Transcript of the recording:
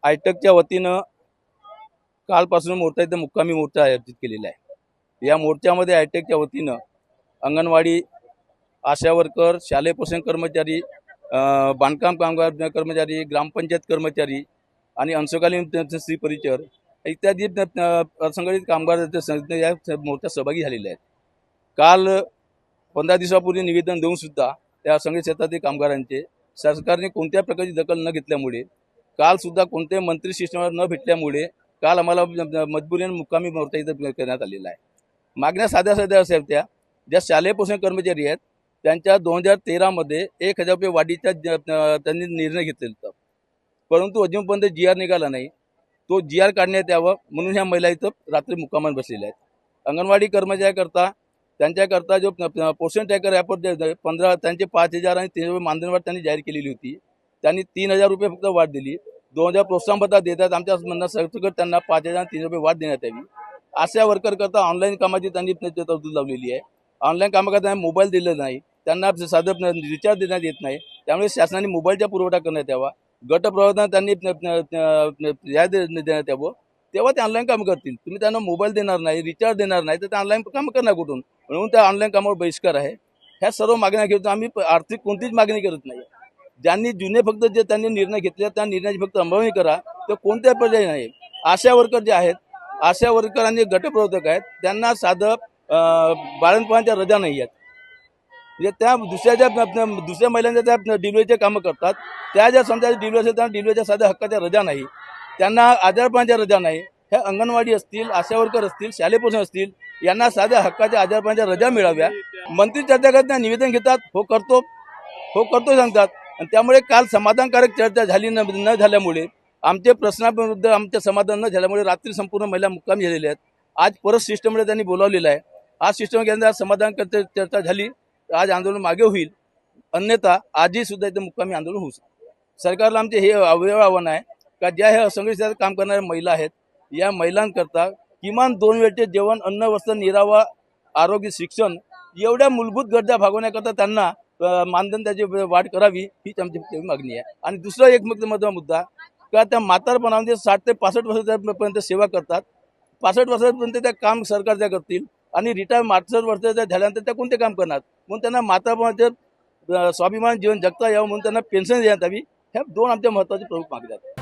आयटकच्या वतीनं कालपासून मोर्चा इथं मुक्कामी मोर्चा आयोजित केलेला आहे। या मोर्चामध्ये आयटकच्या वतीनं अंगणवाडी, आशा वर्कर, शालेय पोषण कर्मचारी, बांधकाम कामगार कर्मचारी, ग्रामपंचायत कर्मचारी आणि अंशकालीन स्त्री परिचर इत्यादी असंघटित कामगार या मोर्चात सहभागी झालेले आहेत। काल 15 दिवसापूर्वी निवेदन देऊन सुद्धा त्या असंघटित क्षेत्रातील कामगारांचे सरकारने कोणत्या प्रकारची दखल न घेतल्यामुळे, काल सुद्धा कोणत्याही मंत्री शिष्टमंडळ न भेटल्यामुळे काल आम्हाला मजबुरीने मुक्कामी मोर्चा इथं करण्यात आलेला आहे। मागण्या साध्या साध्या अशा होत्या, ज्या शालेय पोषण कर्मचारी आहेत त्यांच्या 2013 मध्ये 1000 रुपये वाढीचा त्यांनी निर्णय घेतलेला होता, परंतु अजूनपर्यंत GR निघाला नाही। तो GR काढण्यात यावं म्हणून ह्या महिला इथं रात्री मुक्कामात बसलेल्या आहेत। अंगणवाडी कर्मचाऱ्याकरता त्यांच्याकरता जो पोषण ट्रॅकर ॲप 15 त्यांचे 5000 आणि 3000 रुपये मानधन वाढ त्यांनी जाहीर केलेली होती। त्यांनी 3000 रुपये फक्त वाढ दिली। 2000 प्रोत्साहन भत्ता देतात, आमच्या म्हणणं सरसकट त्यांना 5000 आणि 3000 रुपये वाढ देण्यात यावी। आशा वर्कर करता ऑनलाईन कामाची त्यांनी तरतूद लावलेली आहे। ऑनलाईन कामाकरता मोबाईल दिलेला नाही, त्यांना साधं रिचार्ज देण्यात येत नाही, त्यामुळे शासनाने मोबाईलचा पुरवठा करण्यात यावा। गटप्रवर्तन त्यांनी देण्यात यावं, तेव्हा ते ऑनलाईन काम करतील। तुम्ही त्यांना मोबाईल देणार नाही, रिचार्ज देणार नाही, तर ते ऑनलाईन काम करणार कुठून? म्हणून त्या ऑनलाईन कामावर बहिष्कार आहे। ह्या सर्व मागण्या घेऊन आम्ही आर्थिक कोणतीच मागणी करत नाही। ज्यांनी जुने फक्त जे त्यांनी निर्णय घेतले त्या निर्णयाची फक्त अंमलबजावणी करा, तर कोणत्या पर्याय नाही। आशा वर्कर जे आहेत, आशा वर्कर आणि गटप्रवर्तक आहेत, त्यांना साधं बाळंतपणाच्या रजा नाही आहेत। म्हणजे त्या दुसऱ्या महिलांच्या त्या डिलिव्हरीचे कामं करतात, त्या ज्या समजा डिलिव्हरी असेल त्यांना डिलिव्हरीच्या साध्या हक्काच्या रजा नाही, त्यांना आजारपणाच्या रजा नाही। ह्या अंगणवाडी असतील, आशा वर्कर असतील, शालेय पोषण असतील, यांना साध्या हक्काच्या आजारपणाच्या रजा मिळाव्या। मंत्री चर्चा करतात, निवेदन घेतात, हो करतो सांगतात, आणि त्यामुळे काल समाधानकारक चर्चा झाली न झाल्यामुळे, आमचे प्रश्नाविरुद्ध आमच्या समाधान न झाल्यामुळे रात्री संपूर्ण महिला मुक्कामी झालेल्या आहेत। आज परत शिष्टमंडळ त्यांनी बोलावलेलं आहे। आज शिष्टमंडळ घेण्यात समाधानकारक चर्चा झाली, आज आंदोलन मागे होईल, अन्यथा आजही सुद्धा इथं मुक्कामी आंदोलन होऊ शकतं। सरकारला आमचे हे आव्हान आहे का ज्या ह्या असंघटित क्षेत्रात काम करणाऱ्या महिला आहेत, या महिलांकरता किमान 2 वेळचे जेवण, अन्न, वस्त्र, निरावा, आरोग्य, शिक्षण एवढ्या मूलभूत गरजा भागवण्याकरता त्यांना मानधन त्याची वाढ करावी, हीच आमची मागणी आहे। आणि दुसरा एक महत्त्वाचा मुद्दा का त्या म्हातारपणामध्ये 60 ते 65 वर्षापर्यंत सेवा करतात, 65 वर्षापर्यंत त्या काम सरकारच्या करतील आणि रिटायर 65 वर्षाच्या झाल्यानंतर त्या कोणते काम करणार? म्हणून त्यांना म्हातारपणाचे स्वाभिमान जीवन जगता यावं म्हणून त्यांना पेन्शन देण्यात यावी। ह्या 2 आमच्या महत्त्वाच्या प्रमुख मागण्या आहेत।